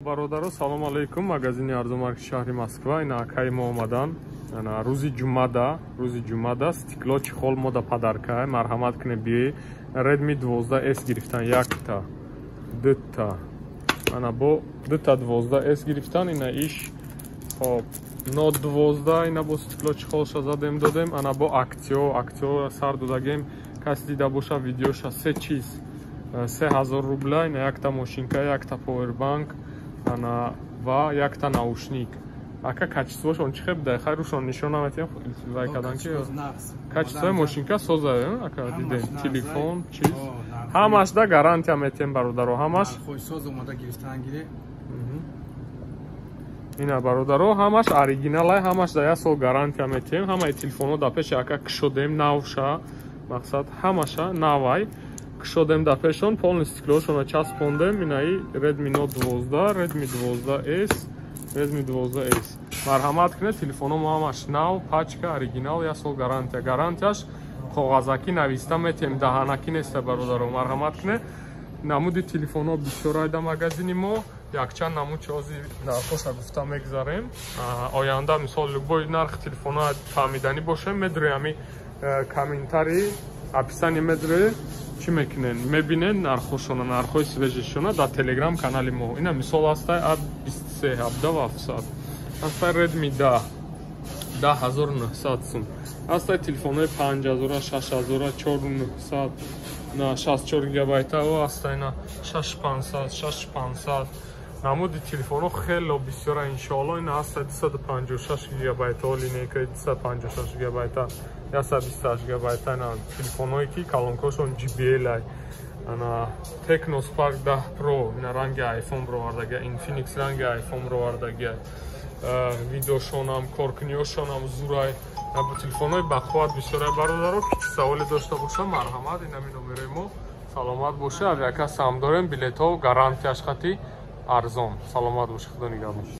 Бародаро, салом алейкум. Магазини арзомарки шаҳри Москва. Ина акаи мо омадан. Ана рӯзи ҷумъада стекло чихол мо да падарка. Марҳамат куне бие. Redmi 12S гирифтан якта, дута. Ана бо дута 12S гирифтан. Ина иш хоб Note 12 ина бо стекло чихолша задем додем. Ана бо аксио сар додагем. Кас дида боша видеоша се чиз 3000 рубля. Ина якта мошинка, якта повербанк. Ана ва якта наушник. Ака качествош он чихеб да хайрушон нишона метем вай кадан ки качествои мошинка соза ака дидем телефон чиз ҳамаш да гарантия метем бародаро ҳамаш хойсоз омада гирифтан гире ина бародаро ҳамаш оригинал ай ҳамаш да 1 сол гарантия метем ҳамаи телефоно да пеш ака кшодем навша мақсад ҳамаша навай кшодем да пешон полни стеклошона часпондем инаи Redmi Note 12 Redmi 12S марҳамат кунед телефоном ҳамаш нав пачка оригинал 1 сол гарантияш коғазаки нависта метем даҳанаки неста бародаро марҳамат кунед намуди телефоно бисёрай да магазини мо якчанд намуд чози нархоша гуфта мегзарем оянда мисол любой нарх телефоно фаҳмиданӣ бошем медуре ами комментари описание медуре чӣ мекунен мебинен нархошона нархои свежешона дар телеграм канали мо ина мисол ҳастай A23 ҳастай Redmi 10900 сум ҳастай телефонои 5000 6000 4900 на 64 гигабайта ҳастай на 6500 намуди телефоно хело бисёра иншоалло ина ҳастай 256 гигабайта линейкаи 256 гигабайта 128 гигабайта на телефоное ки калонкошон JBL ай ана Tecno Spark 10 Pro ина ранги iPhone бровардагия Infinix ранги iPhone бровардагия видеошонам коркуниёшонам зурай абу телефонои бақувват бисёрай бародаро ки саволе дошта боша марҳамат ин ами номераи мо саломат боша авиакас ҳам дорем билетҳо гарантияш хати арзон саломат боша худо нигаҳбон.